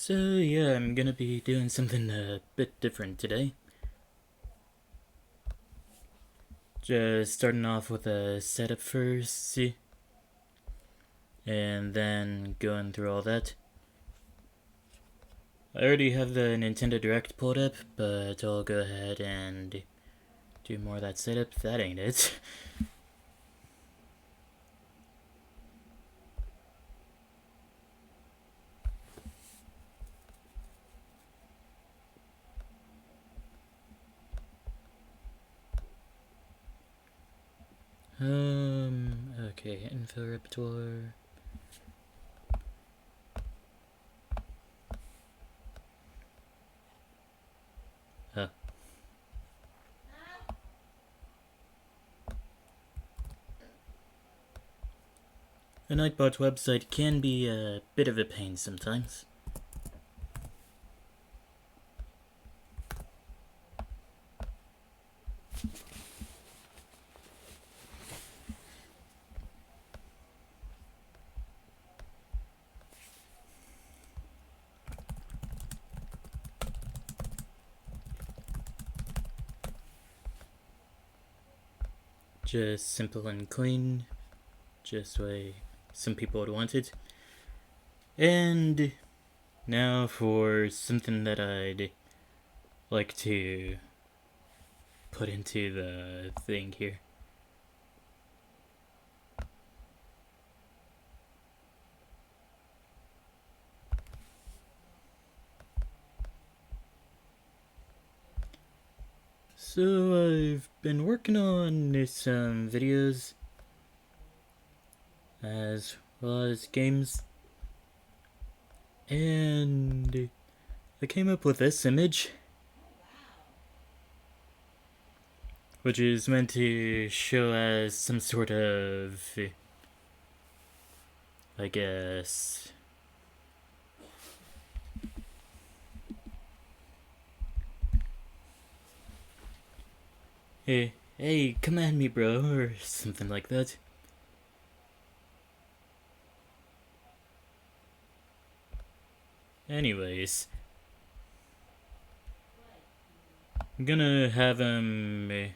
So yeah, I'm gonna be doing something a bit different today. Just starting off with a setup first, and then going through all that. I already have the Nintendo Direct pulled up, but I'll go ahead and do more of that setup. That ain't it. Okay, info repertoire. Huh. A Nightbot website can be a bit of a pain sometimes. Just simple and clean, just the way some people would want it. And now for something that I'd like to put into the thing here. So I've been working on some videos as well as games, and I came up with this image, which is meant to show as some sort of, I guess, hey, come at me, bro, or something like that. Anyways, I'm gonna have him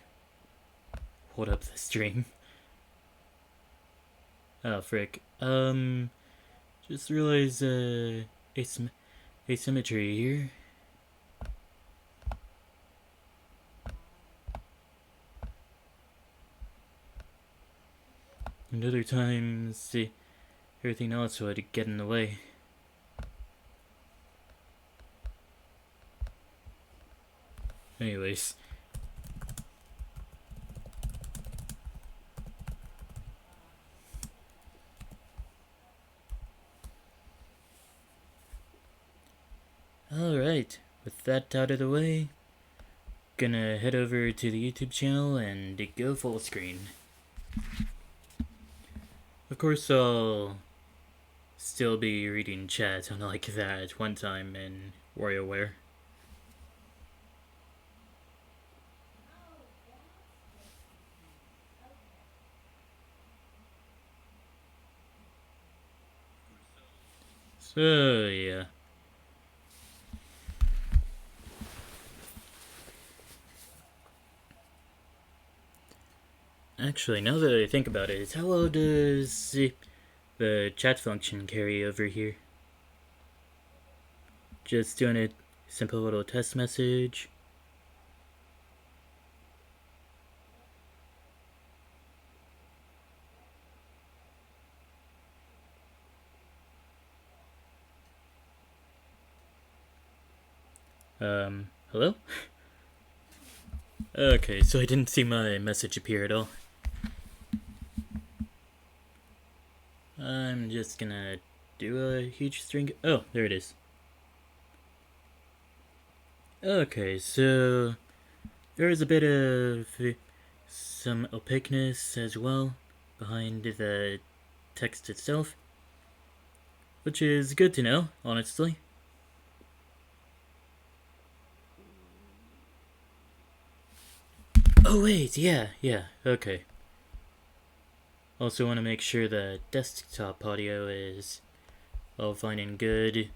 hold up the stream. Oh, frick. Just realized, asymmetry here. And other times, everything else would get in the way. Anyways. Alright, with that out of the way, gonna head over to the YouTube channel and go full screen. Of course, I'll still be reading chat unlike that one time in WarioWare. So, yeah. Actually, now that I think about it, how well does the chat function carry over here? Just doing a simple little test message. Hello? Okay, so I didn't see my message appear at all. I'm just gonna do a huge string. Oh, there it is. Okay, so there is a bit of some opaqueness as well behind the text itself, which is good to know, honestly. Oh wait, yeah, okay. Also want to make sure the desktop audio is all fine and good.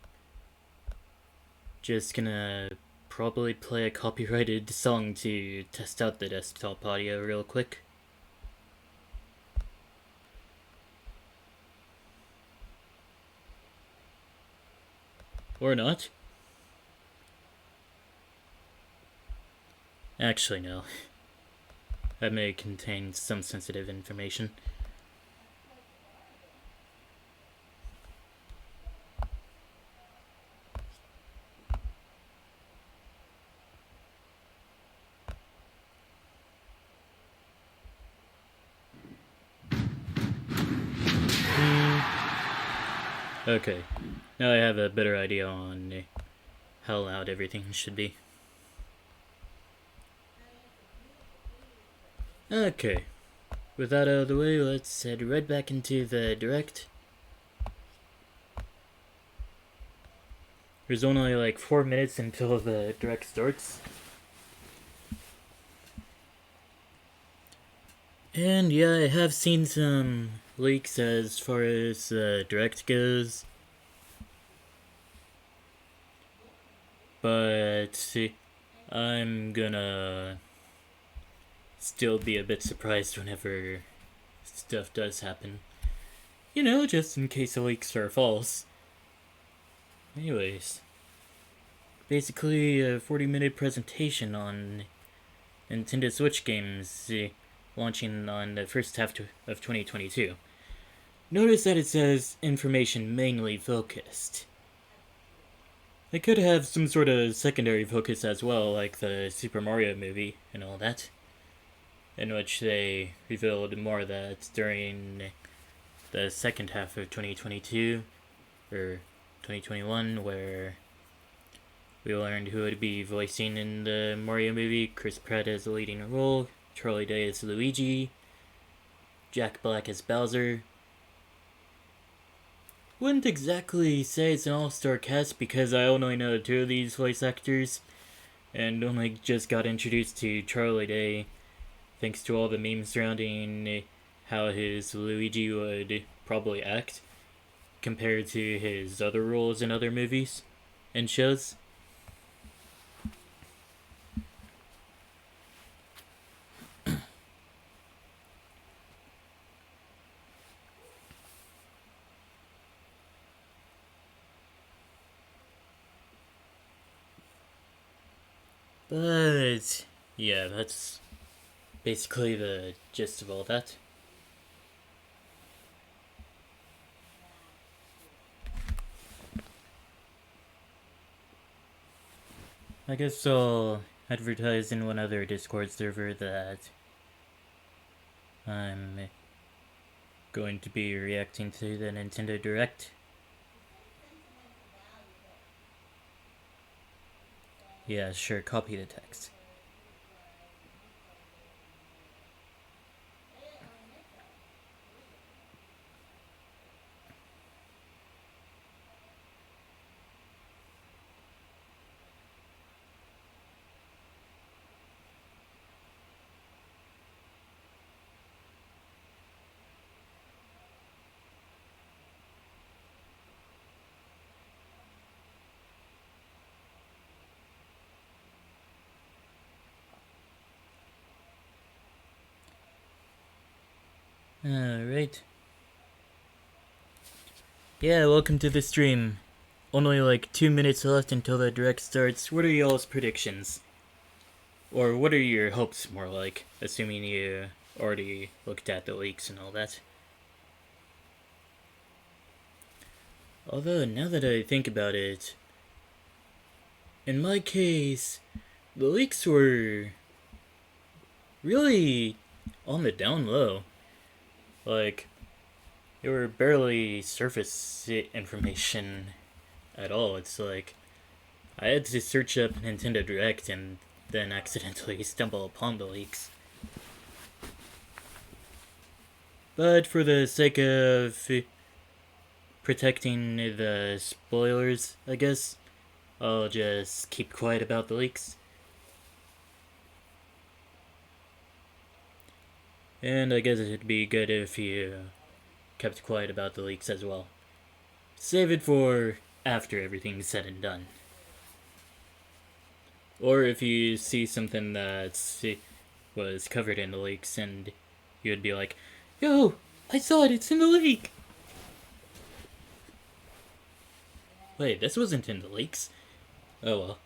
just gonna probably play a copyrighted song to test out the desktop audio real quick. Or not. Actually, no. That may contain some sensitive information. Okay, now I have a better idea on how loud everything should be. Okay, with that out of the way, let's head right back into the direct. There's only like 4 minutes until the direct starts. And yeah, I have seen some leaks as far as the direct goes. But I'm gonna still be a bit surprised whenever stuff does happen. You know, just in case the leaks are false. Anyways, basically a 40-minute presentation on Nintendo Switch games launching on the first half of 2022. Notice that it says information mainly focused. They could have some sort of secondary focus as well, like the Super Mario movie and all that, in which they revealed more of that during the second half of 2022, or 2021, where we learned who would be voicing in the Mario movie. Chris Pratt as the leading role, Charlie Day as Luigi, Jack Black as Bowser. Wouldn't exactly say it's an all-star cast because I only know 2 of these voice actors, and only just got introduced to Charlie Day thanks to all the memes surrounding how his Luigi would probably act compared to his other roles in other movies and shows. But yeah, that's basically the gist of all that. I guess I'll advertise in one other Discord server that I'm going to be reacting to the Nintendo Direct. Yeah, sure, copy the text. Alright. Yeah, welcome to the stream. Only like 2 minutes left until the direct starts. What are y'all's predictions? Or what are your hopes, more like, assuming you already looked at the leaks and all that? Although, now that I think about it, in my case, the leaks were really on the down low. Like, they were barely surface information at all. It's like, I had to search up Nintendo Direct and then accidentally stumble upon the leaks. But for the sake of protecting the spoilers, I guess, I'll just keep quiet about the leaks. And I guess it'd be good if you kept quiet about the leaks as well. Save it for after everything's said and done. Or if you see something that was covered in the leaks and you would be like, yo, I saw it, it's in the leak! Wait, this wasn't in the leaks. Oh well.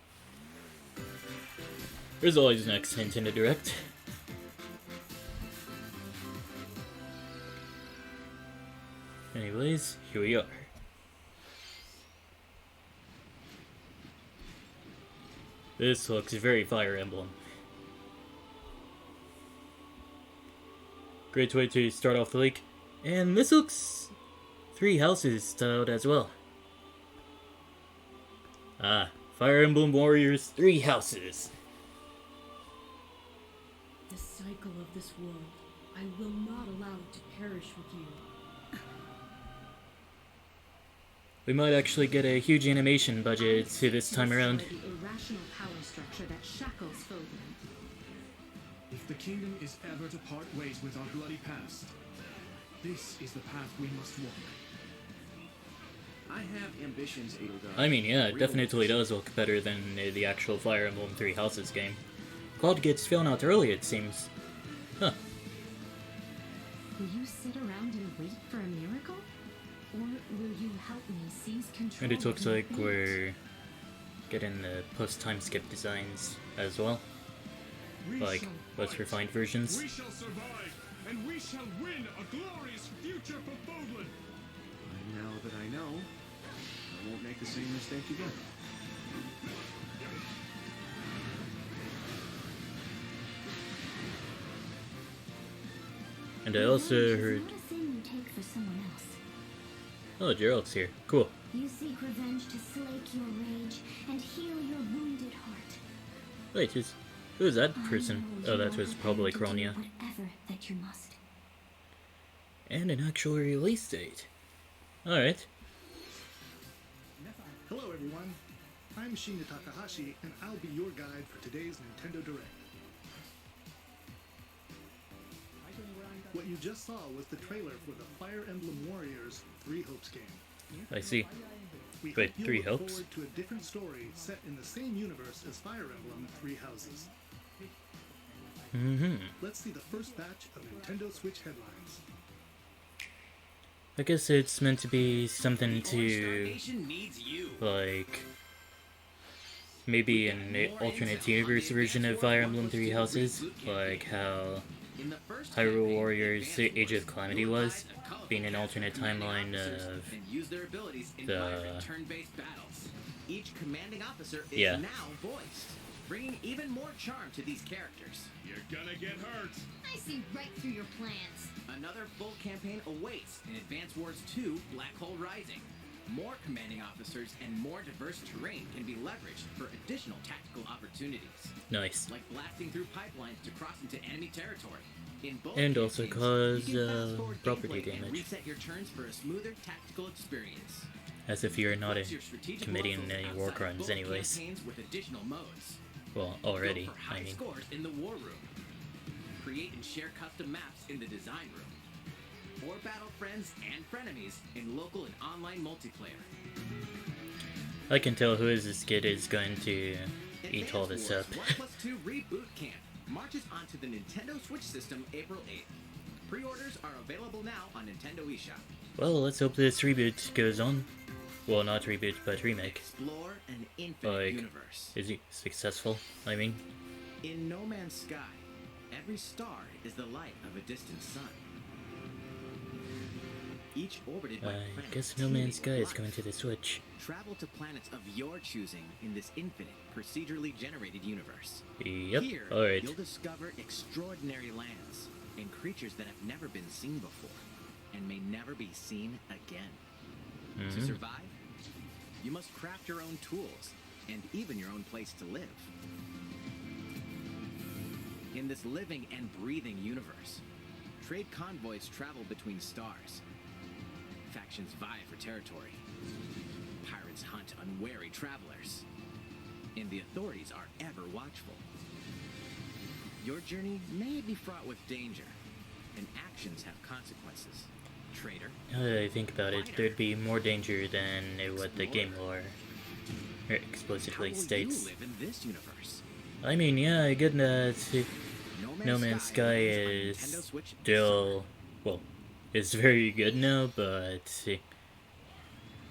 There's always next Nintendo Direct. Anyways, here we are. This looks very Fire Emblem. Great way to start off the leak. And this looks Three Houses styled as well. Ah, Fire Emblem Warriors Three Houses. The cycle of this world, I will not allow it to perish with you. We might actually get a huge animation budget to this time around. The irrational power structure that shackles Fodlan. If the kingdom is ever to part ways with our bloody past, this is the path we must walk. I have ambitions, Edelgard. I mean, yeah, it definitely does look better than the actual Fire Emblem Three Houses game. Cloud gets flown out early, it seems. Huh. Will you sit around and wait for a miracle? Or will you help me seize control? And it looks of my like fate? we're getting the post-time skip designs as well. We Like, shall less fight. refined versions. We shall survive, and we shall win a glorious future for Fodlan. Now that I know, I won't make the same mistake again. And I also heard... It's not a sin you take for someone else. Oh, Gerald's here. Cool. You seek revenge to slake your rage and heal your wounded heart. Wait, who's that I person? know Oh, you that are was prepared probably to do Kronia. Whatever that you must. And an actual release date. Alright. Hello everyone, I'm Shinya Takahashi and I'll be your guide for today's Nintendo Direct. What you just saw was the trailer for the Fire Emblem Warriors Three Hopes game. I see. We Wait, hope you'll Three look Hopes? forward to a different story set in the same universe as Fire Emblem Three Houses. Mm-hmm. Let's see the first batch of Nintendo Switch headlines. I guess it's meant to be something to, Nation needs you. like, maybe an alternate universe version of Fire Emblem Three Houses, like how In the first Hyrule campaign, Warriors advanced Age of warriors Calamity will was, rise a colorful being an cast alternate of commanding timeline officers of and use their abilities in the- vibrant turn-based battles. Each commanding officer is Yeah. now voiced, bringing even more charm to these characters. You're gonna get hurt. I see right through your plans. Another full campaign awaits in Advance Wars 2 Black Hole Rising. More commanding officers and more diverse terrain can be leveraged for additional tactical opportunities, nice. like blasting through pipelines to cross into enemy territory. In both And also campaigns, cause, you can fast-forward property gameplay and damage. reset your turns for a smoother tactical experience. As if you're not Flex your strategic committing muscles any outside war of crimes both anyways. campaigns with additional modes. Well, already, Go for high I mean. scores in the war room. Create and share custom maps in the design room. Or battle friends and frenemies in local and online multiplayer. I can tell who is this kid is going to eat all this up. Advance Wars 1+2 Reboot Camp marches onto the Nintendo Switch system April 8th. Pre-orders are available now on Nintendo eShop. Well, let's hope this reboot goes on. Well, not reboot, but remake. Explore an infinite Like, universe. is he successful? I mean, In No Man's Sky, every star is the light of a distant sun. Each orbited by I planets guess No Man's Sky teeming is with going life. to the Switch. Travel to planets of your choosing in this infinite, procedurally generated universe. Yep, Here, alright. you'll discover extraordinary lands and creatures that have never been seen before and may never be seen again. To Mhm. survive, you must craft your own tools and even your own place to live. In this living and breathing universe, trade convoys travel between stars. Factions vie for territory. Pirates hunt unwary travelers. And the authorities are ever watchful. Your journey may be fraught with danger, and actions have consequences. Traitor, Now that I think about it, there'd be more danger than what the game lore how explicitly will states. you live in this universe? I mean, yeah, I get that No Man's Sky Nintendo is Switch still, well, it's very good now, but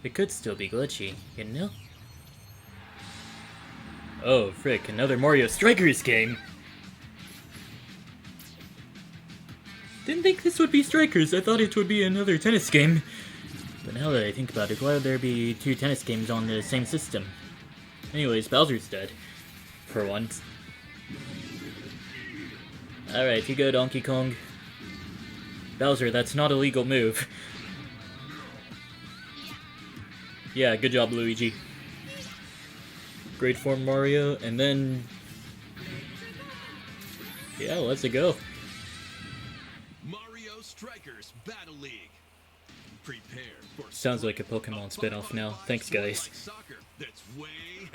it could still be glitchy, you know? Oh, frick, another Mario Strikers game! Didn't think this would be Strikers, I thought it would be another tennis game. But now that I think about it, why would there be 2 tennis games on the same system? Anyways, Bowser's dead. For once. Alright, you go, Donkey Kong. Bowser, that's not a legal move. Yeah, good job, Luigi. Great form, Mario, and then... yeah, let's go. Mario Strikers Battle League. Prepare for Sounds like a Pokemon spin-off now. Thanks, guys. like soccer that's way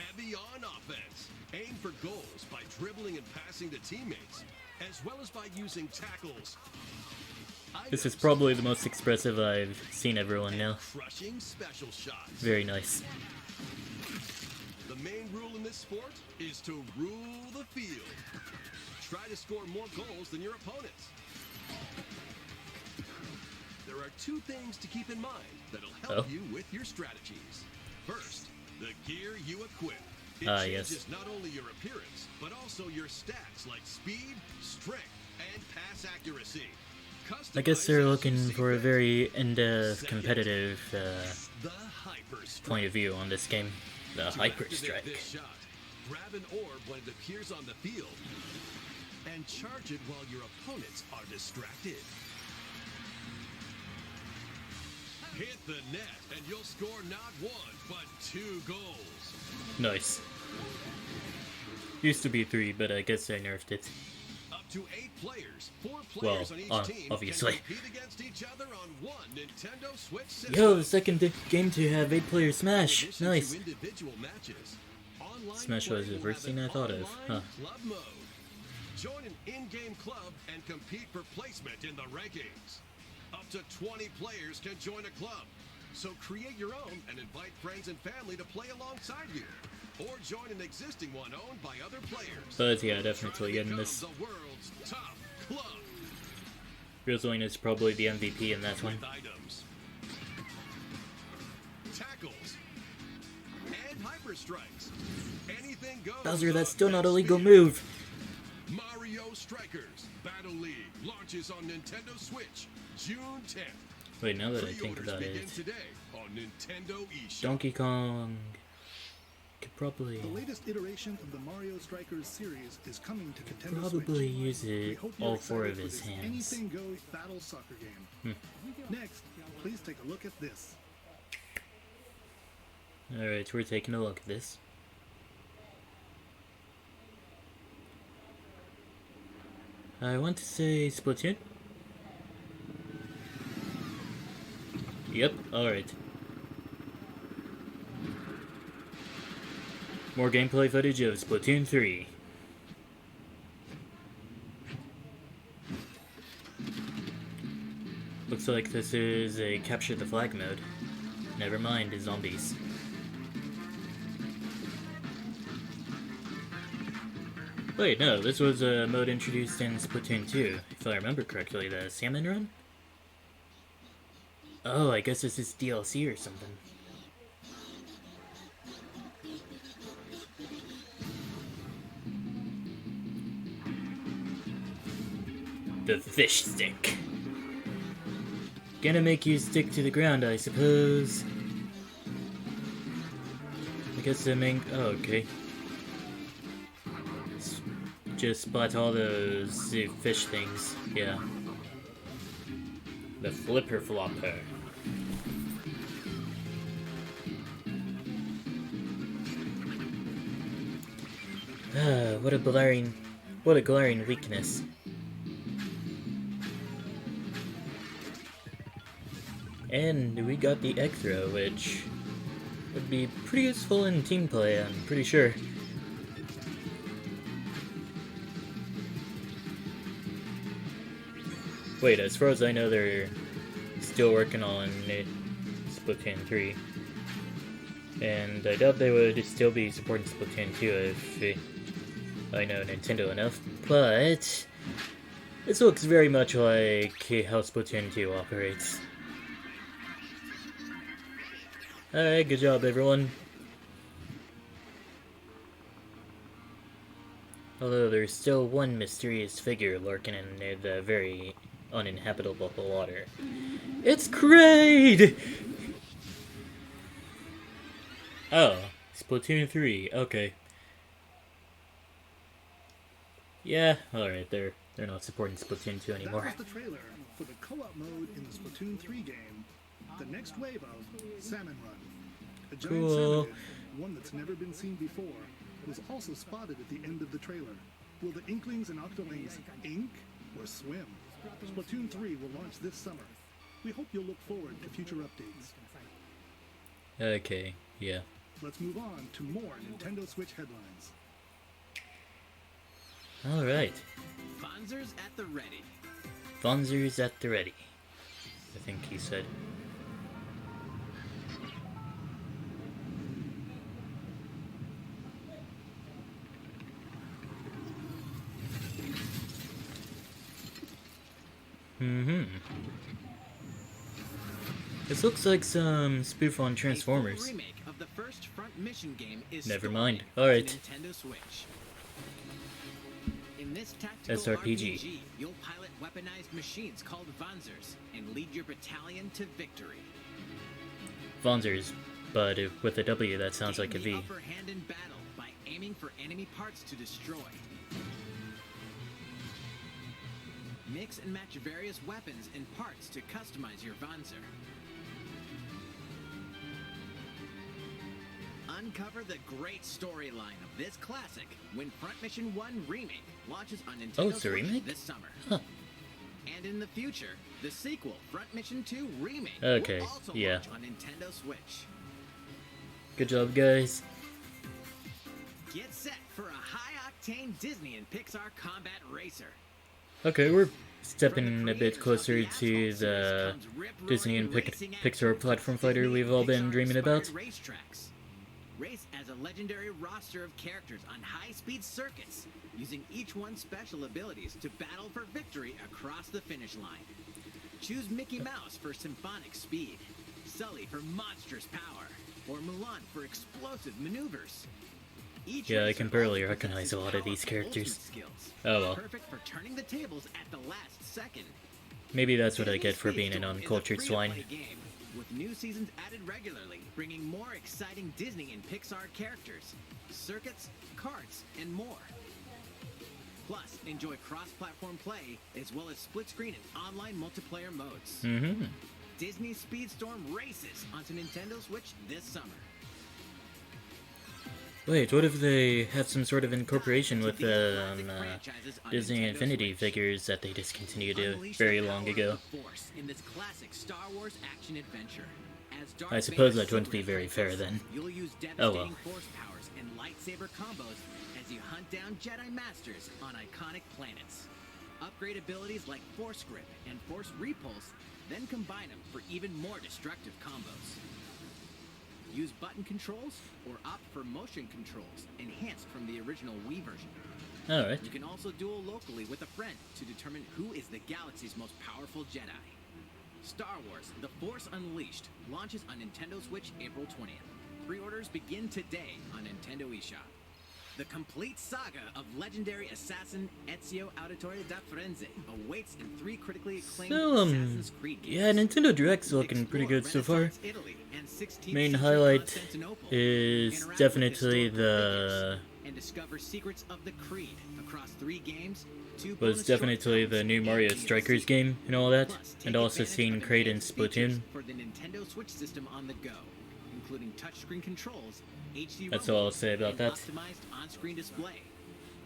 heavy on offense. Aim for goals by dribbling and passing to teammates, as well as by using tackles. This is probably the most expressive I've seen everyone now. Crushing special shots. Very nice. The main rule in this sport is to rule the field. Try to score more goals than your opponents. There are 2 things to keep in mind that'll help you with your strategies. First, the gear you equip. It changes yes. not only your appearance, but also your stats like speed, strength, and pass accuracy. I guess they're Customize as looking you see for a fit. very in-depth, Second, competitive the Hyper Strike. point of view on this game. The To Hyper activate Strike. this shot, grab an orb when it appears on the field, and charge it while your opponents are distracted. Hit the net, and you'll score not 1, but 2 goals. Nice. Used to be 3, but I guess I nerfed it. Up to 8 players, 4 Well, players on each team obviously. can compete against each other on one Nintendo Switch system. Yo, second game to have 8-player Smash. In addition Nice. to individual matches, online Smash play was the will first have thing an I thought of, online huh. Club mode. Join an in-game club and compete for placement in the rankings. Up to 20 players can join a club. So create your own and invite friends and family to play alongside you. Or join an existing one owned by other players. But yeah, Try definitely to getting become this. the world's top club Rizzoline is probably the MVP in that one. with items, tackles, and hyper strikes. Anything goes. Bowser, that's on still not a that legal speed. move. Mario Strikers Battle League launches on Nintendo Switch June 10th. Wait, now that I think Pre-orders about begin it, today on Nintendo eShop. Donkey Kong could probably The latest iteration of the Mario Strikers series is coming to Nintendo probably Switch. use We it hope you're all 4 excited of for his this hands. Anything goes battle soccer game. Next, please take a look at this. Alright, we're taking a look at this. I want to say Splatoon. Yep, alright. More gameplay footage of Splatoon 3. Looks like this is a capture the flag mode. Never mind, zombies. Wait, no, this was a mode introduced in Splatoon 2, if I remember correctly, the Salmon Run? Oh, I guess this is DLC or something. The fish stick. Gonna make you stick to the ground, I suppose. I guess the main... oh, okay. Just spot all those fish things, yeah. The flipper flopper. Ah, what a glaring weakness. And we got the egg throw, which would be pretty useful in team play, I'm pretty sure. Wait, as far as I know, they're still working on Splatoon 3. And I doubt they would still be supporting Splatoon 2 I know Nintendo enough, but this looks very much like how Splatoon 2 operates. Alright, good job everyone. Although there's still one mysterious figure lurking in the very uninhabitable water. It's Kraid! Oh, Splatoon 3, okay. Yeah, alright, they're not supporting Splatoon 2 That anymore. was the trailer for the co-op mode in the Splatoon 3 game, the next wave of Salmon Run. A giant Cool. salmon, one that's never been seen before, was also spotted at the end of the trailer. Will the Inklings and Octolings ink or swim? Splatoon 3 will launch this summer. We hope you'll look forward to future updates. Okay, yeah. Let's move on to more Nintendo Switch headlines. Alright. Fonzers at the ready. Fonzers at the ready, I think he said. This looks like some spoof on A Transformers. full remake of the first Front Mission game is Never still mind. on Alright. Nintendo Switch. In this tactical SRPG. RPG, you'll pilot weaponized machines called Vanzers and lead your battalion to victory. Fonzers, but with a W that sounds Gain like a the V. upper hand in battle by aiming for enemy parts to destroy. Mix and match various weapons and parts to customize your Vanzer. Uncover the great storyline of this classic when Front Mission 1 Remake launches on Nintendo Oh, it's a Switch remake? this summer. Huh. And in the future, the sequel, Front Mission 2 Remake, Okay, will also yeah. launch on Nintendo Switch. Good job, guys. Get set for a high-octane Disney and Pixar combat racer. Okay, we're From stepping the a bit creators of closer the to Asphalt the series comes rip-roaring Disney and racing Pixar action platform from fighter Disney we've and all been dreaming about. Pixar-inspired racetracks. Race as a legendary roster of characters on high-speed circuits, using each one's special abilities to battle for victory across the finish line. Choose Mickey Mouse for symphonic speed, Sully for monstrous power, or Mulan for explosive maneuvers. Each Yeah, I racer can barely also recognize possesses a lot of these powerful characters. ultimate skills, Oh well. perfect for turning the tables at the last second. Maybe that's what I Disney get for being an Speedstorm is a uncultured free-to-play swine. game, with new seasons added regularly, bringing more exciting Disney and Pixar characters, circuits, karts, and more. Plus, enjoy cross-platform play, as well as split-screen and online multiplayer modes. Mm-hmm. Disney Speedstorm races onto Nintendo Switch this summer. Wait, what if they have some sort of incorporation with The classic franchises on Disney Nintendo Infinity Switch. figures that they discontinued Unleash very the long power ago? of the Force in this classic Star Wars action adventure. As Darth I suppose Vader's that wouldn't be secret very fair apprentice, then. You'll use Oh, devastating well. force powers and lightsaber combos as you hunt down Jedi Masters on iconic planets. Upgrade abilities like Force Grip and Force Repulse, then combine them for even more destructive combos. Use button controls or opt for motion controls, enhanced from the original Wii version. Alright. You can also duel locally with a friend to determine who is the galaxy's most powerful Jedi. Star Wars The Force Unleashed launches on Nintendo Switch April 20th. Pre-orders begin today on Nintendo eShop. The complete saga of legendary assassin Ezio Auditore da Firenze awaits in 3 critically acclaimed So, Assassin's Creed games. yeah, Nintendo Direct's looking pretty Explore good so far. Renaissance Italy and 16th Main century highlight Constantinople. is Interact with definitely historical the figures and discover secrets of the Creed across 3 games. 2 was bonus definitely short the films, new and Mario DLC. Strikers game and all that, Plus, take and also advantage seeing of Kraid in advanced features Splatoon. for the Nintendo Switch system on the go, including touchscreen controls, HD That's rumble, all I'll say about and that. optimized on-screen display.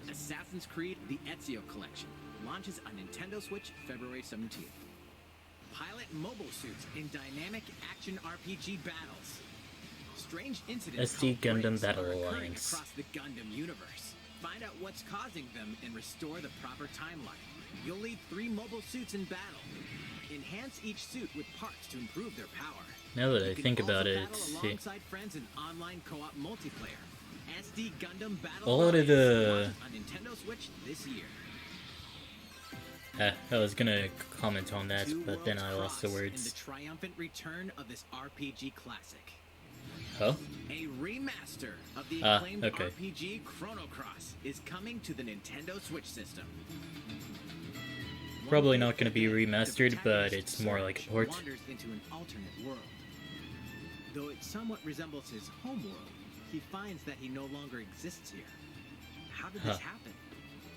Assassin's Creed: The Ezio Collection launches on Nintendo Switch February 17th. Pilot mobile suits in dynamic action RPG battles. Strange incidents SD called Gundam breaks Battle are occurring Alliance. across the Gundam universe. Find out what's causing them and restore the proper timeline. You'll lead 3 mobile suits in battle. Enhance each suit with parts to improve their power. Now that You I can think also about it, battle alongside friends in online co-op multiplayer. SD Gundam Battle A lot of Alliance the- launches on Nintendo Switch this year. I was gonna comment on that, Two but then I worlds lost the cross in words. the triumphant return of this RPG classic. Oh? A remaster of the Ah, acclaimed okay. RPG Chrono Cross is coming to the Nintendo Switch system. Probably One not gonna be day, the remastered, but protagonist, it's more like a Surge, port. wanders into an alternate world. Though it somewhat resembles his home world, he finds that he no longer exists here. How did this Huh. happen?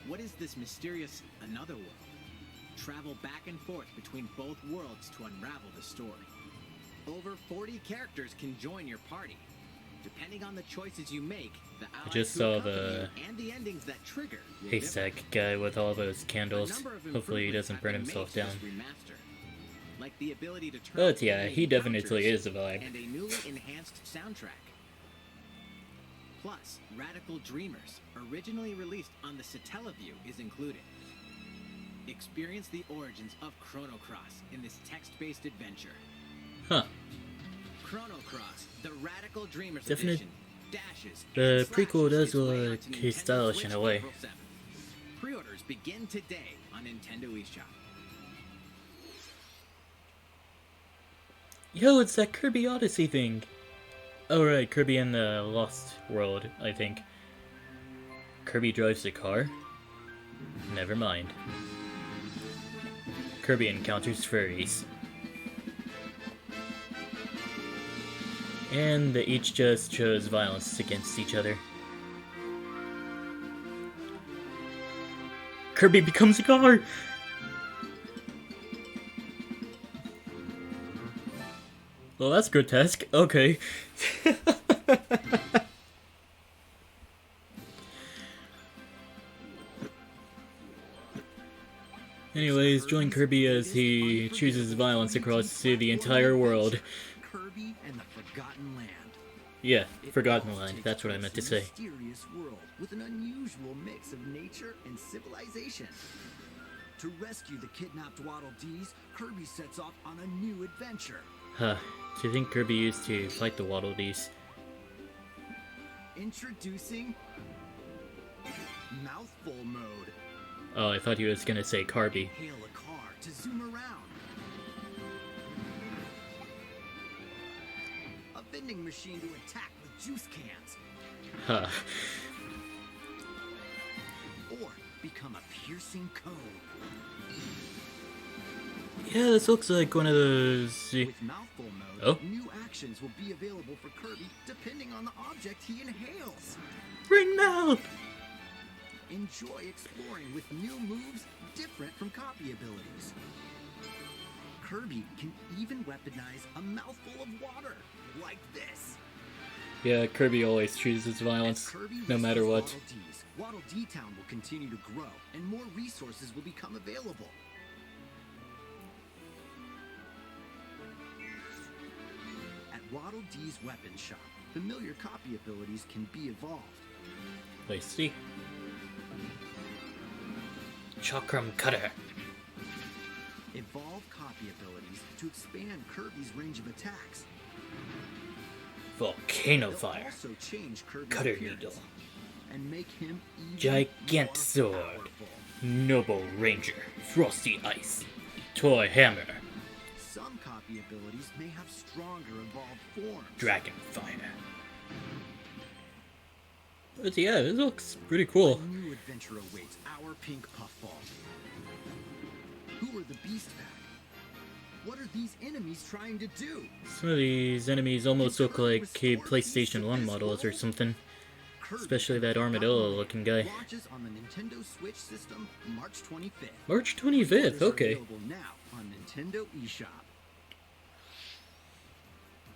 What is this mysterious another world? Travel back and forth between both worlds to unravel the story. Over 40 characters can join your party. Depending on the choices you make, the allies just who saw accompany the you and the endings that trigger will haystack differ. guy with all those A candles. number of Hopefully he improvements doesn't have burn been himself made to down. this remaster, like the ability to turn But off yeah, enemy he definitely encounters is a vibe. and a newly enhanced soundtrack. Plus, Radical Dreamers, originally released on the Satellaview, is included. Experience the origins of Chrono Cross in this text-based adventure. Huh. Chrono Cross, the Radical Dreamers Definite- edition, dashes The and prequel slashes does its way look onto Nintendo stylish Switch in a way. April 7th. Pre-orders begin today on Nintendo eShop. Yo, it's that Kirby Odyssey thing. Oh right, Kirby in the Lost World, I think. Kirby drives a car? Never mind. Kirby encounters furries. And they each just chose violence against each other. Kirby becomes a car! Well, that's grotesque. Okay. Anyways, join Kirby as he chooses violence across the entire world. Kirby and the Forgotten Land. Yeah, It Forgotten all Land, takes that's what I place meant to in a say. mysterious world with an unusual mix of nature and civilization. To rescue the kidnapped Waddle Dees, Kirby sets off on a new adventure. Huh. Do you think Kirby used to fight the Waddle Dees? Introducing Mouthful Mode. Oh, I thought he was gonna say Carby. Hail a car to zoom around. A vending machine to attack with juice cans. Huh. Or become a piercing cone. Yeah, this looks like one of those... With Mouthful Mode, Oh. new actions will be available for Kirby depending on the object he inhales. Ring mouth! Enjoy exploring with new moves different from copy abilities. Kirby can even weaponize a mouthful of water, like this. Yeah, Kirby always chooses As violence, Kirby no matter rescues what. Waddle Dees, Waddle Dee Town will continue to grow, and more resources will become available. At Waddle Dee's weapon shop, familiar copy abilities can be evolved. I see. Chakram Cutter. Evolve copy abilities to expand Kirby's range of attacks. Volcano They'll Fire. also change Kirby's Cutter appearance Needle. and make him even Gigant more Sword. powerful. Noble Ranger. Frosty Ice. Toy Hammer. Some copy abilities may have stronger evolved forms. Dragon Fire. But yeah, this looks pretty cool. A new adventure awaits our pink puffball. Who are the Beast Pack? What are these enemies trying to do? Some of these enemies almost look like PlayStation 1 models or something. Kirby Especially that Forgotten armadillo Land looking guy. Launches on the Nintendo Switch system March 25th. March 25th, Orders are okay. available now on Nintendo eShop.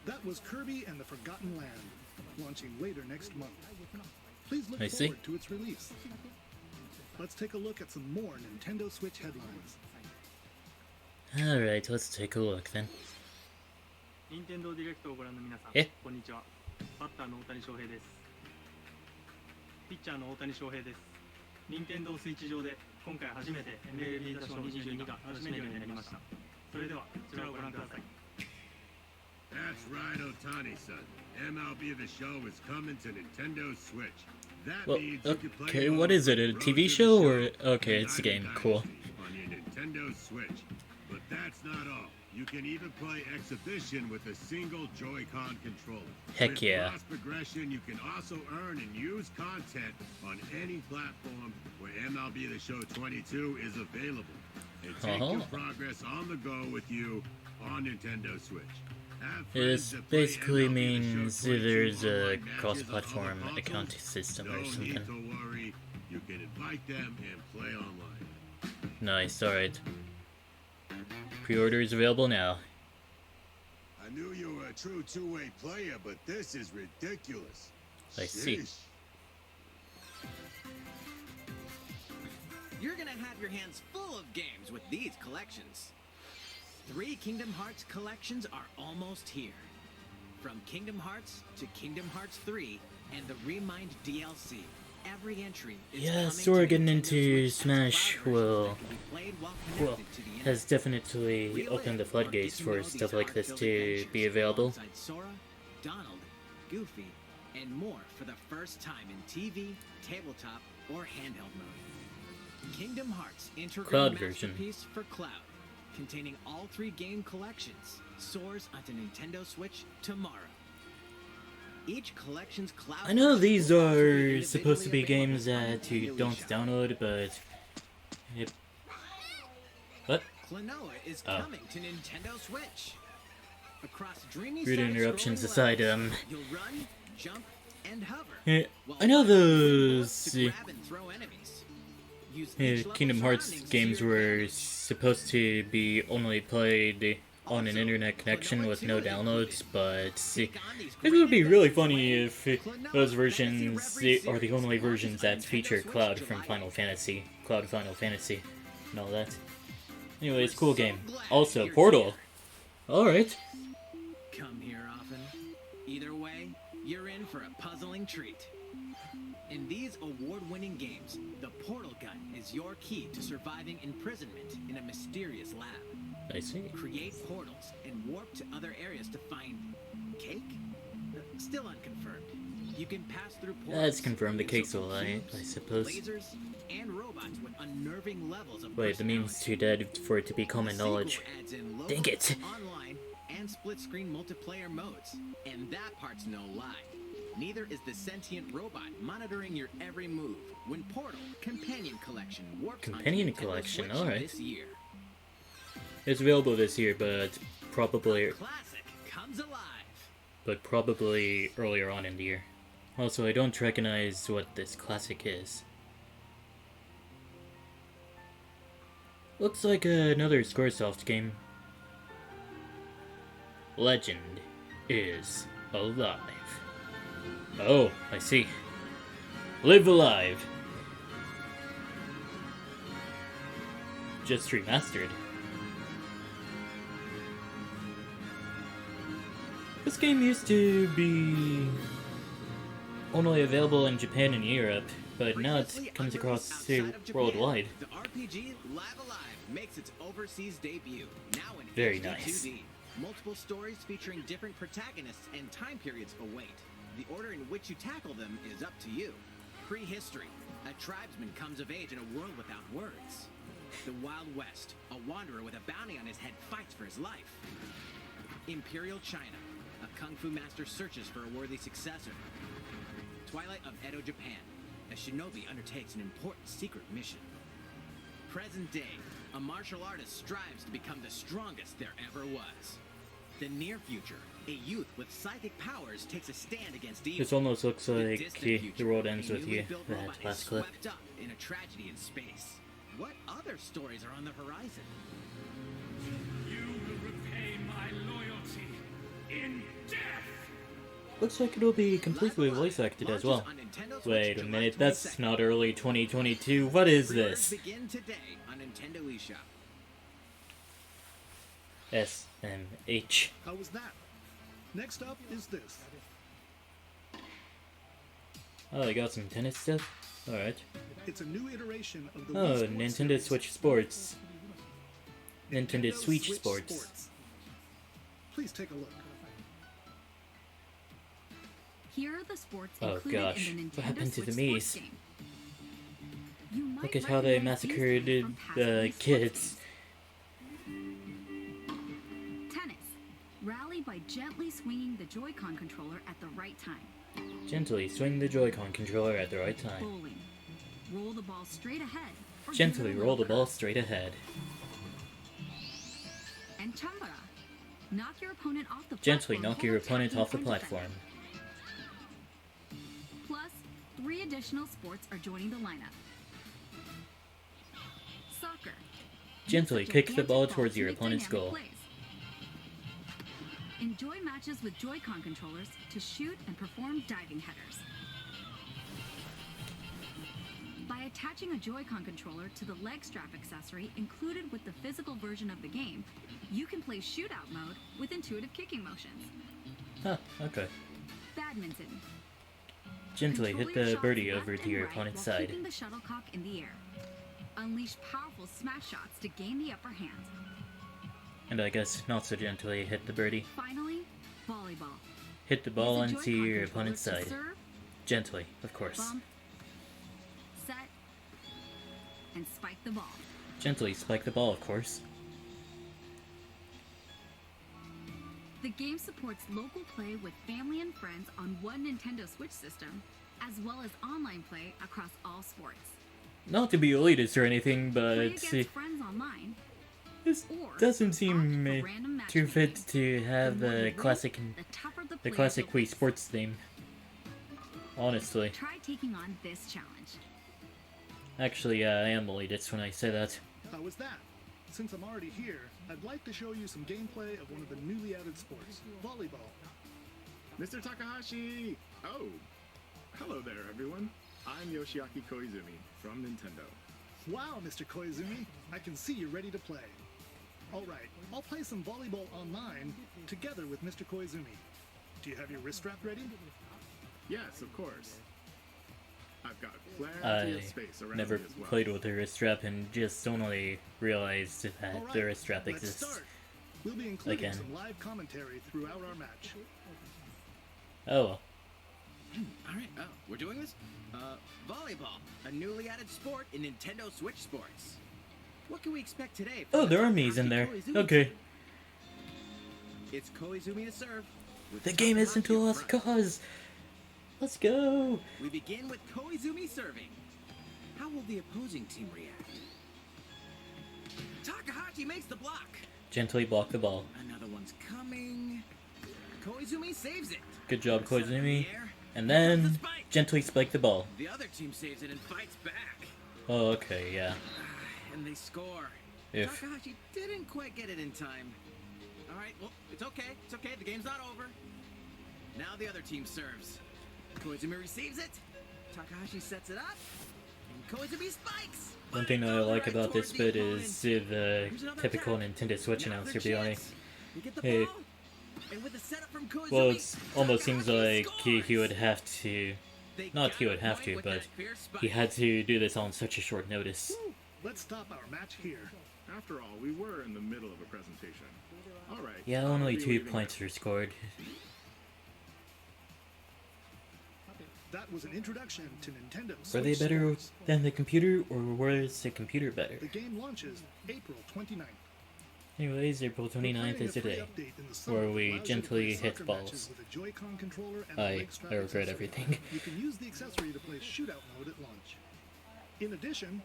That was Kirby and the Forgotten Land, launching later next month. Please look I see. forward to its release. Let's take a look at some more Nintendo Switch headlines. Alright, let's take a look then. 任天堂ディレクトをご覧の皆さん、えこんにちは。バッターの大谷翔平です。ピッチャーの大谷翔平です。任天堂スイッチ上で今回初めて MLB 打賞22が楽しめるようになりました。それではこちらをご覧ください。 That's right, Otani-san. MLB The Show is coming to Nintendo Switch. That Well, means you can play okay, all what is it? A the TV Road to show the or okay, it's a game. Diamond Cool. Dynasty on your Nintendo Switch. But that's not all. You can even play Exhibition with a single Joy-Con controller. Heck with yeah. cross progression, you can also earn and use content on any platform where MLB The Show 22 is available. And take your progress on the go with you on Nintendo Switch. Have friends This that play basically MLB The Show means 22 there's a online matches on cross-platform other consoles. accounting system or No need something. to worry. You can invite them and play online. Nice, alright. Pre-order is available now. I knew you were a true two-way player, but this is ridiculous. I see. Sheesh. You're gonna have your hands full of games with these collections. 3 Kingdom Hearts collections are almost here. From Kingdom Hearts to Kingdom Hearts 3 and the Remind DLC. Every entry is Yeah, coming Sora to getting Nintendo into Switch as a Smash cloud version will, that can be played while well, connected to the internet. has definitely Relive opened the or floodgates get to know for these stuff like this heart-filled to adventures be available. alongside Sora, Donald, Goofy, and more for the first time in TV, tabletop, or handheld mode. Kingdom Hearts integral Cloud version. masterpiece for cloud, containing all 3 game collections, soars onto Nintendo Switch tomorrow. Each collection's cloud I know version these will also be are supposed to be individually games available on that you Nintendo don't eShop. download, but... What? Klonoa is Oh. coming to Nintendo Switch. Across dreamy Rude interruptions side-scrolling aside, levels, you'll run, jump, and hover. while I know finding those to grab and throw enemies. Use each level's Kingdom Hearts surroundings to games your were advantage. supposed to be only played on an internet connection with no downloads, but it would be really funny if those versions are the only versions that feature Cloud from Final Fantasy, Cloud Final Fantasy, and all that. Anyways, cool game. Also, Portal. Alright. Come here often. Either way, you're in for a puzzling treat. In these award-winning games, the Portal Gun is your key to surviving imprisonment in a mysterious lab. I see. Create portals and warp to other areas to find cake? Still unconfirmed. You can pass through portals. That's confirmed. The and cake's circle alive, cubes, I suppose. Lasers and robots with unnerving levels of Wait, the meme's too dead for it to be common the sequel knowledge. adds in Dang local, it. online, and split-screen multiplayer modes. And that part's no lie. Neither is the sentient robot monitoring your every move when Portal Companion Collection warps Companion onto Nintendo Collection, Switch alright. this year. It's available this year, but probably Classic comes alive. earlier on in the year. Also, I don't recognize what this classic is. Looks like another Squaresoft game. Legend is alive. Oh, I see. Live Alive. Just remastered. This game used to be only available in Japan and Europe, but now Previously it comes unreleased across outside of Japan, worldwide. The RPG Live Alive makes its overseas debut, now in Very HD nice. 2D. Multiple stories featuring different protagonists and time periods await. The order in which you tackle them is up to you. Prehistory. A tribesman comes of age in a world without words. The Wild West. A wanderer with a bounty on his head fights for his life. Imperial China. A kung fu master searches for a worthy successor. Twilight of Edo, Japan. A shinobi undertakes an important secret mission. Present day. A martial artist strives to become the strongest there ever was. The near future. A youth with psychic powers takes a stand against evil. This almost looks The like distant the future, world ends a with newly you, built that robot is last clip. swept up in a tragedy in space. What other stories are on the horizon? You will repay my loyalty in death! Looks like it'll be completely Live Alive voice acted as launches well. on Nintendo Switch Wait a July minute, that's 22nd. not early 2022. What is Pre-orders this? begin today on Nintendo eShop. SMH. How was that? Next up is this. Oh, they got some tennis stuff? Alright. It's a new iteration of the Oh, Wii Sports Nintendo series. Switch Sports. Nintendo Switch Sports. Please take a look. Here are the sports Oh included gosh, in the Nintendo what happened to Switch the sports Miis? game. You might Look at how they recognize these massacred games from past the Wii Sports kids. games. Tennis. Rally by gently swinging the Joy-Con controller at the right time. Gently swing the Joy-Con controller at the right time. Bowling. Roll the ball straight ahead. or Gently give it a roll the little ball curve. straight ahead. And Chambara. Knock your opponent off the Gently platform knock your while opponent attacking off the and platform. defending. Plus, 3 additional sports are joining the lineup. Soccer. Gently Use a kick the gigantic ball towards to your make opponent's dynamic goal. plays. Enjoy matches with Joy-Con controllers to shoot and perform diving headers. By attaching a Joy-Con controller to the leg strap accessory included with the physical version of the game, you can play shootout mode with intuitive kicking motions. Huh, okay. Badminton. Gently Control hit your the shots birdie left over to and your right opponent's while side. keeping the shuttlecock in the air. Unleash powerful smash shots to gain the upper hand. And I guess not so gently hit the birdie. Finally, volleyball. Hit the ball Use a onto Joy-Con your controller opponent's to side. Serve, Gently, of course. bump, set, and spike the ball. Gently spike the ball, of course. The game supports local play with family and friends on one Nintendo Switch system, as well as online play across all sports. Not to be elitist or anything, Play but against friends online, this or doesn't opt seem for random too fit matchmaking. to have The more the you classic win, the tougher the the players classic you'll Wii face. Sports theme. Honestly. Try taking on this challenge. Actually, yeah, I am elitist when I say that. How was that? Since I'm already here, I'd like to show you some gameplay of one of the newly added sports, volleyball. Mr. Takahashi! Oh, hello there, everyone. I'm Yoshiaki Koizumi from Nintendo. Wow, Mr. Koizumi, I can see you're ready to play. Alright, I'll play some volleyball online together with Mr. Koizumi. Do you have your wrist strap ready? Yes, of course. I've got plenty I of space around never me as well. played with a wrist strap and just only realized that Alright, the wrist strap let's exists. start. We'll be including Again. some live commentary throughout our match. Oh well. Alright, oh, we're doing this? Volleyball, a newly added sport in Nintendo Switch Sports. What can we expect today? Oh, from there are the Miis in there. Koizumi Okay. team? It's Koizumi to serve. with The game isn't Takahashi a up lost front. cause. Let's go. We begin with Koizumi serving. How will the opposing team react? Takahashi makes the block. Gently block the ball. Another one's coming. Koizumi saves it. Good job, Set up in the Koizumi. air. And Here comes then the spike. gently spike the ball. The other team saves it and fights back. Oh, okay, yeah. And they score. If Takahashi didn't quite get it in time. Alright, well, it's okay. It's okay. The game's not over. Now the other team serves. Koizumi receives it. Takahashi sets it up. And Koizumi spikes. one thing that I like about this bit Towards is the the Here's another typical attack. Nintendo Switch Now's announcer their being chance. You get the Hey. ball. And with the setup from Koizumi, well, it's almost seems Takahashi like he scores. would have to, They not he got would a have point to, with but that fierce spike. he had to do this on such a short notice. Let's stop our match here. After all, we were in the middle of a presentation. Alright. Yeah, I'll only be 2 leaving points now. were scored. That was an introduction to Nintendo Were they Switch better Sports. than the computer, or was the computer better? The game launches April 29th. Anyways, April 29th is today, where we gently hit balls. I regret everything. You can use the accessory to play shootout mode at launch. In addition,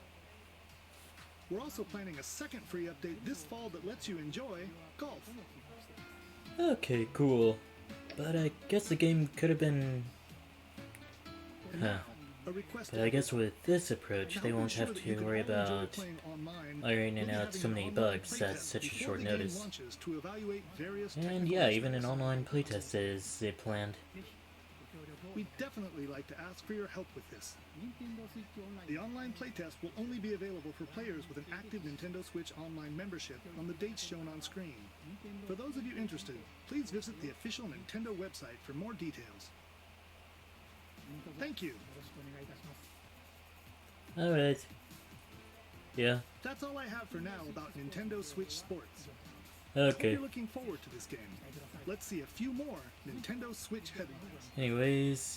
we're also planning a second free update this fall that lets you enjoy golf. Okay, cool. But I guess the game could have been... And Huh. now, a request But I guess with this approach, to they help won't ensure have that you to can worry all enjoy about playing online, ironing we'll be out having so an many online bugs at playtest such a before short the game notice. launches to evaluate various And technical yeah, even an issues. online playtest is planned. We'd definitely like to ask for your help with this. The online playtest will only be available for players with an active Nintendo Switch Online membership on the dates shown on screen. For those of you interested, please visit the official Nintendo website for more details. Thank you. Alright. Yeah. That's all I have for now about Nintendo Switch Sports. Hope Okay. you're looking forward to this game. Let's see a few more Nintendo Switch headlines. Anyways,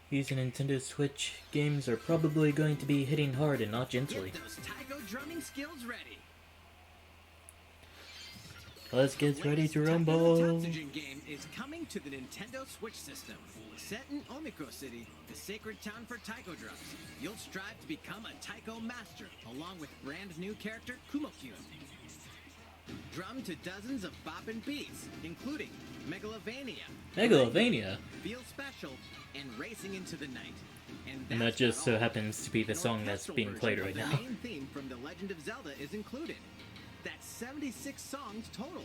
these Nintendo Switch games are probably going to be hitting hard and not gently. Get those taiko drumming skills ready. Let's get The ready to latest Taiko no rumble. Tatsujin game is coming to the Nintendo Switch system. Set in Omiko City, the sacred town for taiko drums, you'll strive to become a taiko master, along with brand new character Kumokyun. Drum to dozens of boppin' beats, including Megalovania, Megalovania. Feel Special, and Racing into the Night. And that that's just not so all. happens to be the An song that's orchestral being version played of right the now. main theme from The Legend of Zelda is included. That's 76 songs total.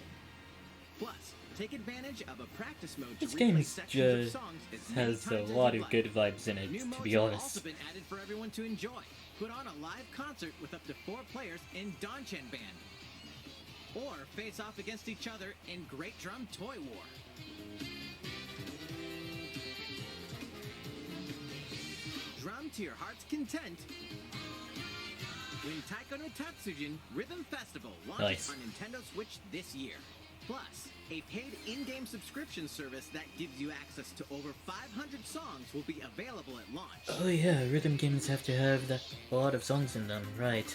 Plus, take advantage of a practice mode to This replay game sections of just songs as many has a times as lot you'd of like. good vibes in it, New to modes be have honest. also been added for everyone to enjoy. Put on a live concert with up to 4 players in Donchen Band. Or face off against each other in Great Drum Toy War. Drum to your heart's content. When Taiko no Tatsujin Rhythm Festival launches Nice. on Nintendo Switch this year. Plus, a paid in-game subscription service that gives you access to over 500 songs will be available at launch. Oh yeah, rhythm games have to have a lot of songs in them, right?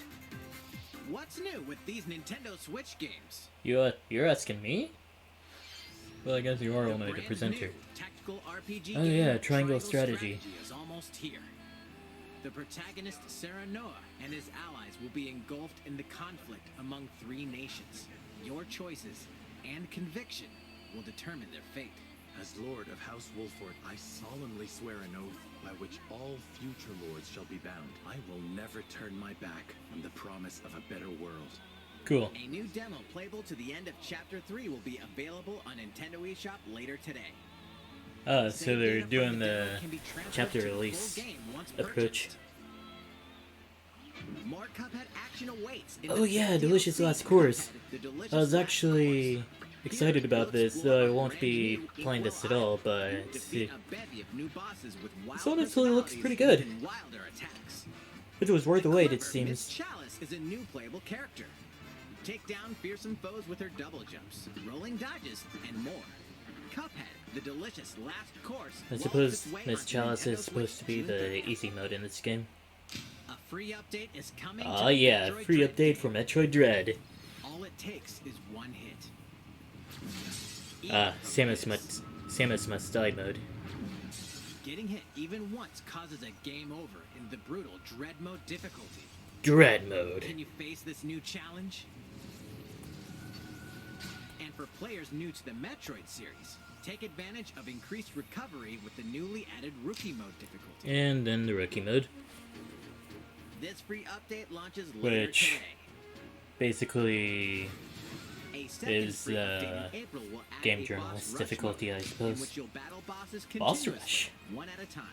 What's new with these Nintendo Switch games? You're asking me? Well, I guess you are The only the brand presenter. new tactical RPG Oh game, yeah, Triangle Strategy. is almost here. The protagonist Sarah Noah and his allies will be engulfed in the conflict among 3 nations. Your choices and conviction will determine their fate. As Lord of House Wolford, I solemnly swear an oath by which all future lords shall be bound. I will never turn my back on the promise of a better world. Cool. A new demo playable to the end of Chapter 3 will be available on Nintendo eShop later today. So Save they're data from doing the the demo can be transferred chapter to the full release game once approach. purchased. More Cuphead action awaits in Oh the yeah, full Delicious DLC Last for Course. Cuphead, the Delicious I was Last actually Course. excited Here, about you'll this, explore though I a won't brand be new playing this at Inkwell all, Island. but Defeat a bevy of new bosses with wild this honestly looks pretty good. personalities and wilder attacks. It was worth the wait, it Clever Miss seems. Chalice is a new playable character. Take down fearsome foes with her double jumps, rolling dodges, and more. Cuphead, the delicious last course. I walks suppose its way Miss onto Chalice Nintendo is supposed Switch to be June the 30th. easy mode in this game. A free update is coming. Ah to yeah, Metroid free Dread update for game. Metroid Dread. All it takes is one hit. Samus Must Die mode. Getting hit even once causes a game over in the brutal Dread mode difficulty. Dread mode. Can you face this new challenge? And for players new to the Metroid series, take advantage of increased recovery with the newly added Rookie mode difficulty. And then the rookie mode, This free update launches later which today. basically A second is free update in April will add game a journalist boss rush difficulty, I mode, in suppose. which you'll battle bosses Boss continuously, rush. one at a time.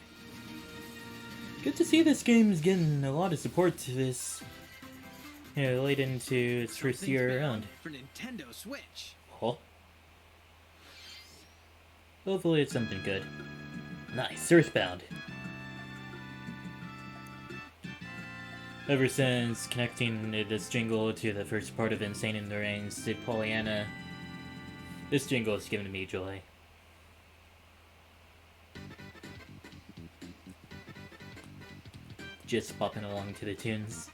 Good to see this game's getting a lot of support to this, late into its first Something's year bound around. for Nintendo Switch. Oh. Hopefully it's something good. Nice, Earthbound. Ever since connecting this jingle to the first part of Insane in the Reigns to Pollyanna, this jingle has given me joy. Just popping along to the tunes.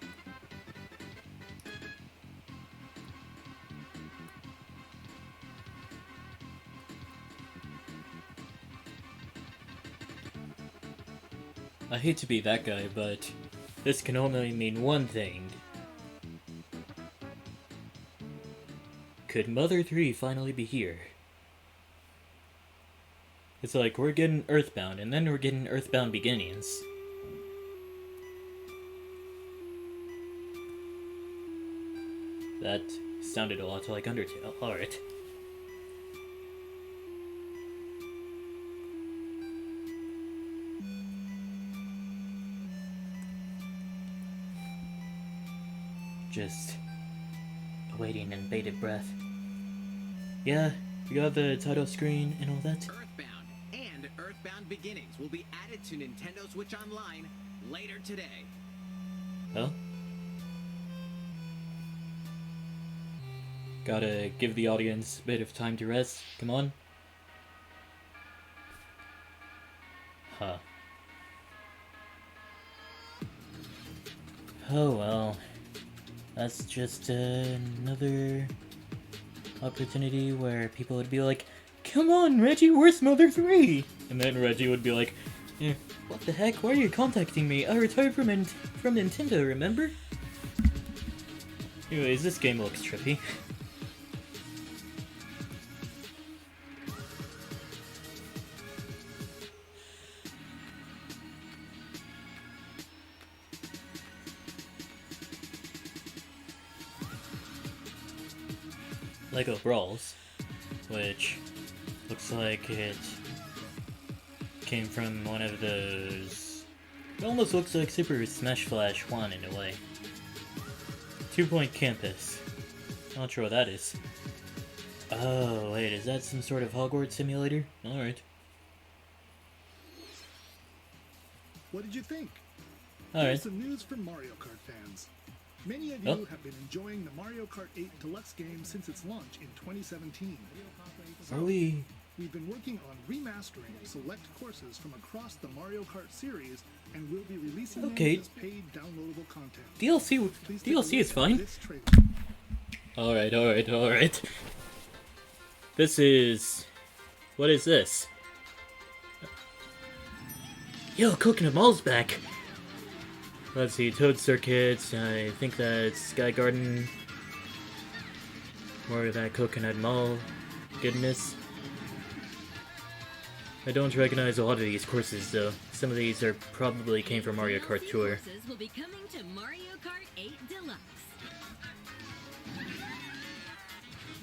I hate to be that guy, but this can only mean one thing. Could Mother 3 finally be here? It's like we're getting Earthbound, and then we're getting Earthbound Beginnings. That sounded a lot like Undertale. Alright. Just awaiting in bated breath. Yeah, we got the title screen and all that. Earthbound and Earthbound Beginnings will be added to Nintendo Switch Online later today. Oh? Gotta give the audience a bit of time to rest. Come on. Huh. Oh well. That's just another opportunity where people would be like, "Come on, Reggie, where's Mother 3?" And then Reggie would be like, "What the heck? Why are you contacting me? I retired from Nintendo, remember?" Anyways, this game looks trippy. Lego Brawls, which looks like it came from one of those... It almost looks like Super Smash Flash 1 in a way. 2 Point Campus. Not sure what that is. Oh, wait, is that some sort of Hogwarts simulator? Alright. What did you think? Alright. Here's some news from Mario Kart fans. Many of you have been enjoying the Mario Kart 8 Deluxe game since its launch in 2017. Are we... We've been working on remastering select courses from across the Mario Kart series, and we'll be releasing them as paid downloadable content. DLC is fine. Alright. This is... What is this? Yo, Coconut Mall's back! Let's see, Toad Circuit, I think that's Sky Garden. More of that Coconut Mall goodness. I don't recognize a lot of these courses though. Some of these are probably came from Mario Kart Tour. Courses will be coming to Mario Kart 8 Deluxe.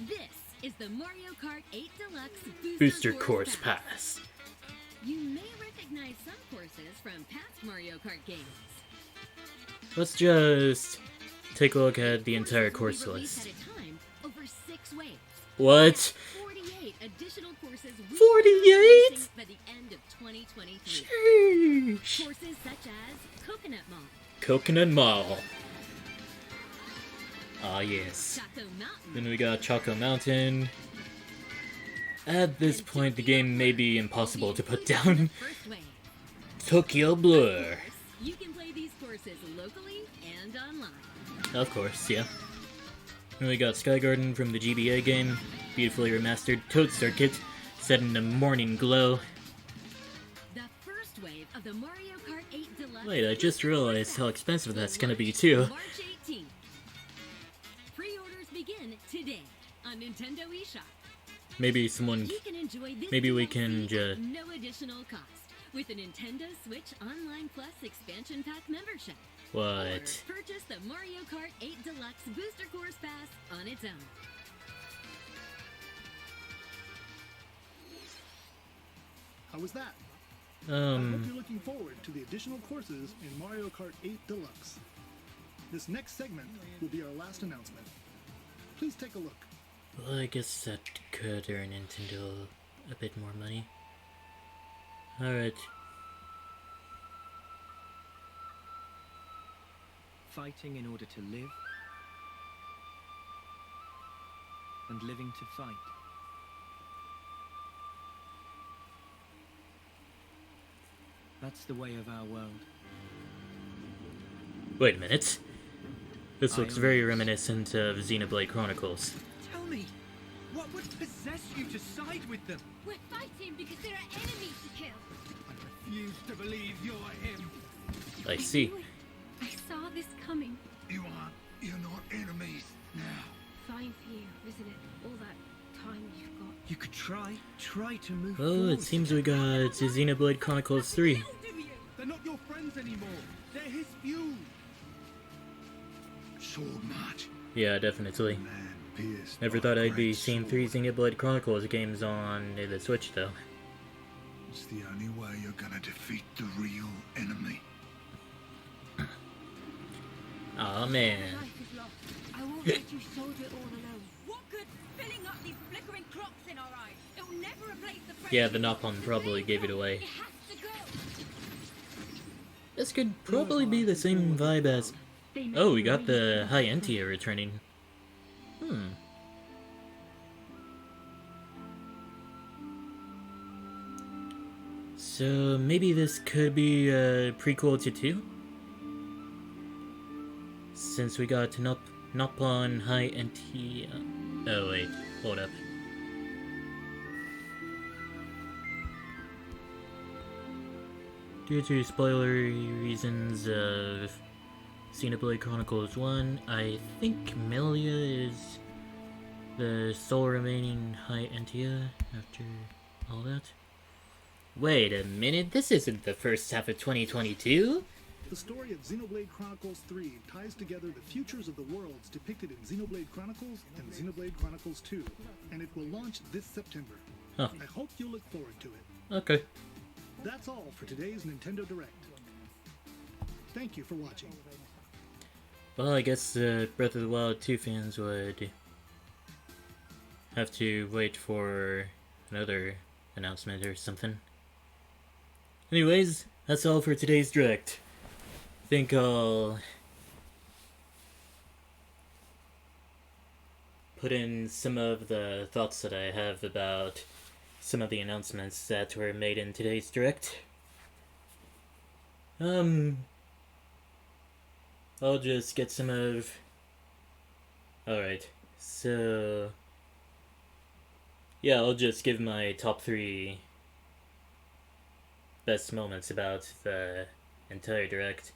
This is the Mario Kart 8 Deluxe Booster Course Pass. You may recognize some courses from past Mario Kart games. Let's just take a look at the entire course list. Over 6 waves. What? 48 additional courses. 48? By the end of 2023. Sheesh. Courses such as Coconut Mall. Coconut Mall. Ah, yes. Choco Mountain. Then we got Choco Mountain. At this point, the game may be impossible to put down. Tokyo Blur. You can play these courses locally and online. Of course, yeah. Then we got Sky Garden from the GBA game. Beautifully remastered Toad Circuit, set in a morning glow. The first wave of the Mario Kart 8 Deluxe. Wait, I just realized how expensive that's gonna be too. March 18th. Pre-orders begin today on Nintendo eShop. Maybe someone... You can enjoy this Maybe we can just... no additional cost with a Nintendo Switch Online Plus expansion pack membership. What? Or purchase the Mario Kart 8 Deluxe Booster Course Pass on its own. How was that? I hope you're looking forward to the additional courses in Mario Kart 8 Deluxe. This next segment will be our last announcement. Please take a look. Well, I guess that could earn Nintendo a bit more money. Alright. Fighting in order to live, and living to fight. That's the way of our world. Wait a minute. This looks very reminiscent of Xenoblade Chronicles. Tell me, what would possess you to side with them? We're fighting because there are enemies to kill. I refuse to believe you're him. I see. I saw this coming. You're not enemies now. Fine for you, isn't it? All that time you've got. You could try to move Well, forward. it seems we got Xenoblade Chronicles 3. They're not your friends anymore. They're his few. Sword match. Yeah, definitely. Never thought I'd be seeing 3 Xenoblade Chronicles games on the Switch, though. It's the only way you're gonna defeat the real enemy. Aw, man. Life is lost. I won't let you solve it all alone. What good filling up these flickering clocks in our eyes? It will never replace the presence. Yeah, the Nopon probably gave it away. It has to go. This could probably be the same vibe as... Oh, we got the High Entia returning. So maybe this could be a prequel to 2? Since we got Nopon High NT. Oh wait, hold up. Due to spoilery reasons of Xenoblade Chronicles 1, I think Melia is the sole remaining High Entia after all that. Wait a minute, this isn't the first half of 2022? The story of Xenoblade Chronicles 3 ties together the futures of the worlds depicted in Xenoblade Chronicles and Xenoblade Chronicles 2, and it will launch this September. Huh. I hope you look forward to it. Okay. That's all for today's Nintendo Direct. Thank you for watching. Well, I guess Breath of the Wild 2 fans would have to wait for another announcement or something. Anyways, that's all for today's Direct. I think I'll put in some of the thoughts that I have about some of the announcements that were made in today's Direct. I'll just get some of... Alright, so... yeah, I'll just give my top 3 best moments about the entire Direct.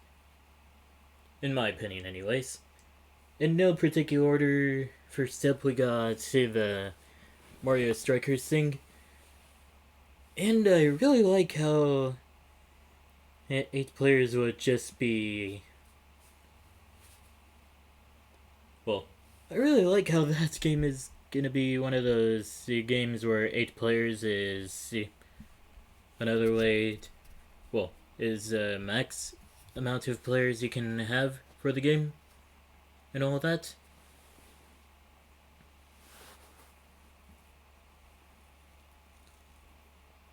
In my opinion, anyways. In no particular order, first up we got, say, the Mario Strikers thing. And I really like how 8 players would just be... well, I really like how that game is gonna be one of those games where 8 players is another way, well, is max amount of players you can have for the game and all that.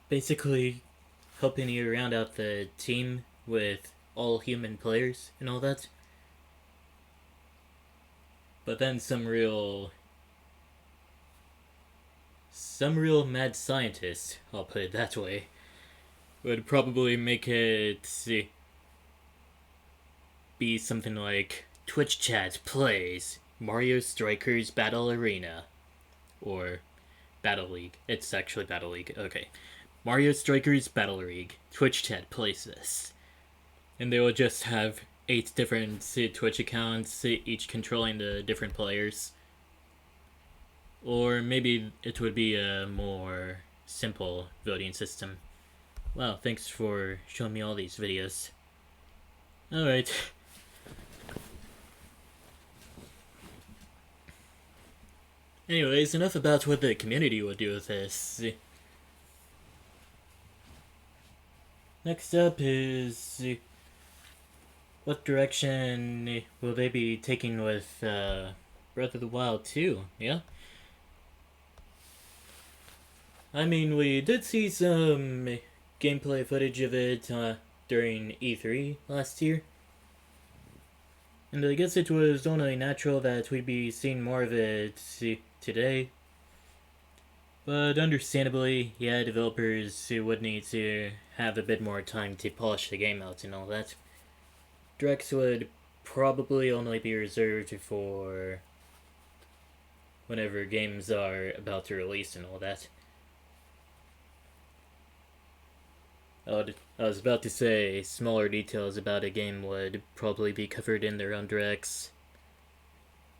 Basically helping you round out the team with all human players and all that. But then some real mad scientist, I'll put it that way, would probably make it be something like Twitch chat plays Mario Strikers Battle Arena. Or Battle League. It's actually Battle League. Okay. Mario Strikers Battle League. Twitch chat plays this. And they will just have 8 different Twitch accounts, each controlling the different players. Or maybe it would be a more simple voting system. Wow, thanks for showing me all these videos. Alright. Anyways, enough about what the community will do with this. Next up is... what direction will they be taking with Breath of the Wild 2, yeah? I mean, we did see some gameplay footage of it during E3 last year. And I guess it was only natural that we'd be seeing more of it today. But understandably, yeah, developers would need to have a bit more time to polish the game out and all that. Directs would probably only be reserved for whenever games are about to release and all that. I was about to say smaller details about a game would probably be covered in their own directs.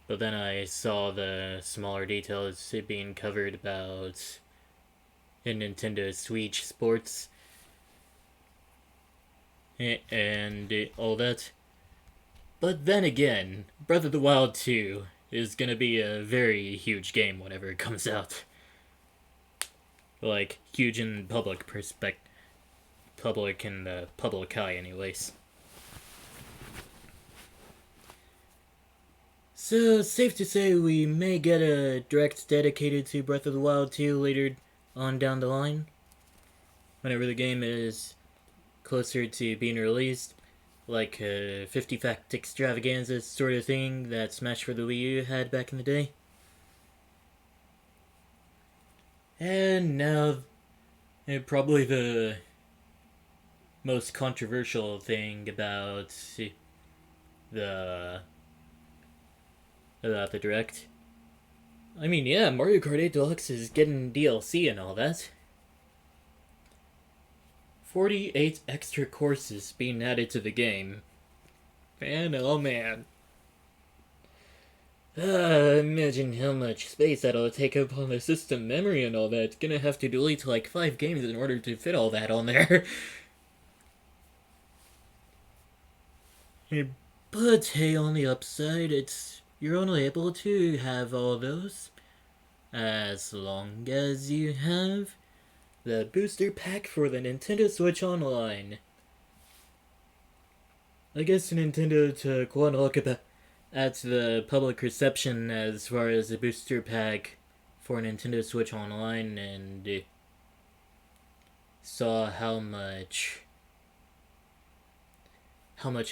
But then I saw the smaller details being covered about in Nintendo Switch Sports and all that. But then again, Breath of the Wild 2 is gonna be a very huge game whenever it comes out. Like, huge in public in the public eye anyways. So, safe to say we may get a direct dedicated to Breath of the Wild 2 later on down the line. Whenever the game is closer to being released. Like a 50 fact extravaganza sort of thing that Smash for the Wii U had back in the day. And now, probably the most controversial thing about the Direct. I mean, yeah, Mario Kart 8 Deluxe is getting DLC and all that. 48 extra courses being added to the game. Man, oh man. Imagine how much space that'll take up on the system memory and all that. Gonna have to delete like 5 games in order to fit all that on there. But hey, on the upside, you're only able to have all those as long as you have the booster pack for the Nintendo Switch Online. I guess Nintendo took one look at the public reception as far as the booster pack for Nintendo Switch Online and saw how much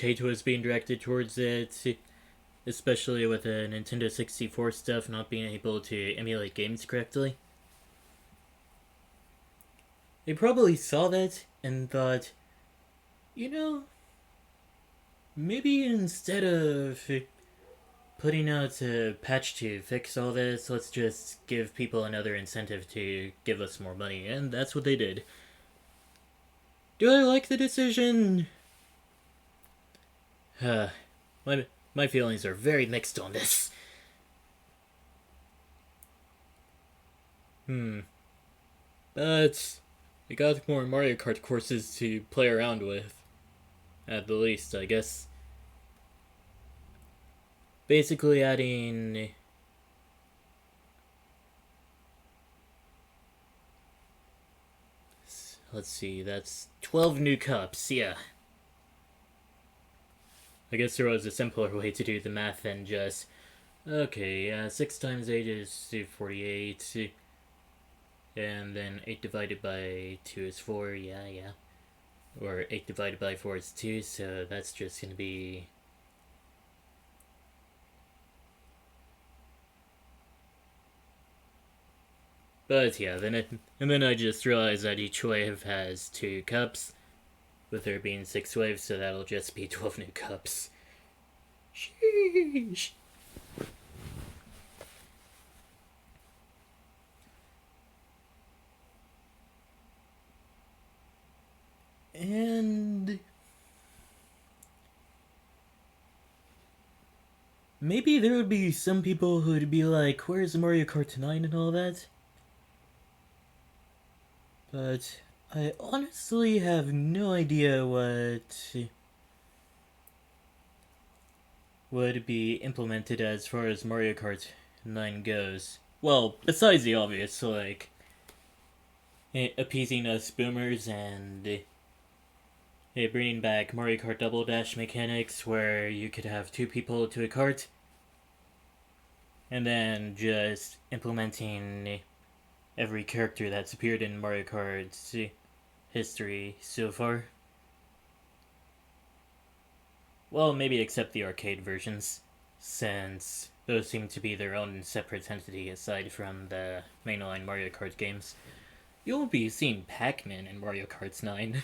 hate was being directed towards it, especially with the Nintendo 64 stuff not being able to emulate games correctly. They probably saw that and thought, you know, maybe instead of putting out a patch to fix all this, let's just give people another incentive to give us more money, and that's what they did. Do I like the decision? My feelings are very mixed on this. But we got more Mario Kart courses to play around with. At the least, I guess. Basically adding... Let's see, that's 12 new cups, yeah. I guess there was a simpler way to do the math than just... Okay, 6 times 8 is 48. And then 8 divided by 2 is 4, yeah. Or 8 divided by 4 is 2, so that's just gonna be... But yeah, then I just realized that each wave has 2 cups, with there being 6 waves, so that'll just be 12 new cups. Sheesh. And maybe there would be some people who would be like, where's Mario Kart 9 and all that? But I honestly have no idea what would be implemented as far as Mario Kart 9 goes. Well, besides the obvious, like appeasing us boomers and bringing back Mario Kart Double Dash mechanics where you could have 2 people to a kart, and then just implementing every character that's appeared in Mario Kart's history so far. Well, maybe except the arcade versions, since those seem to be their own separate entity aside from the mainline Mario Kart games. You won't be seeing Pac-Man in Mario Kart 9.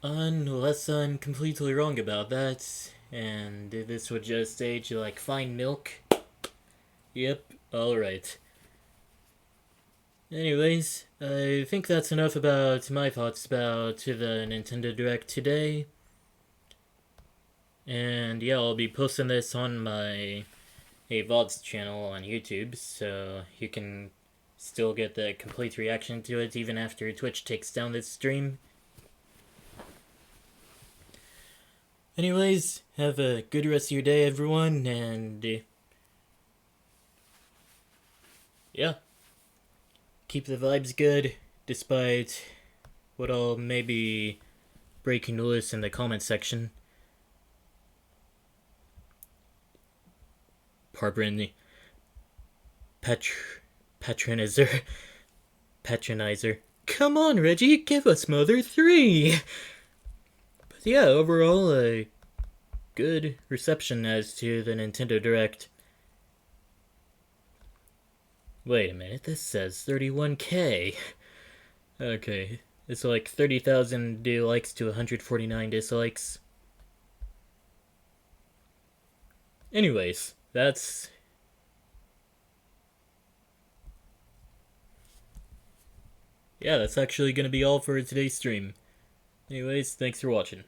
Unless I'm completely wrong about that, and this would just age like fine milk. Yep, alright. Anyways, I think that's enough about my thoughts about the Nintendo Direct today. And yeah, I'll be posting this on my VODs channel on YouTube, so you can still get the complete reaction to it even after Twitch takes down this stream. Anyways, have a good rest of your day, everyone, and yeah. Keep the vibes good, despite what I'll maybe breaking loose in the comment section. Patronizer. Come on, Reggie, give us Mother 3! But yeah, overall, a good reception as to the Nintendo Direct. Wait a minute, this says 31k. Okay, it's like 30,000 likes to 149 dislikes. Anyways, that's... yeah, that's actually gonna be all for today's stream. Anyways, thanks for watching.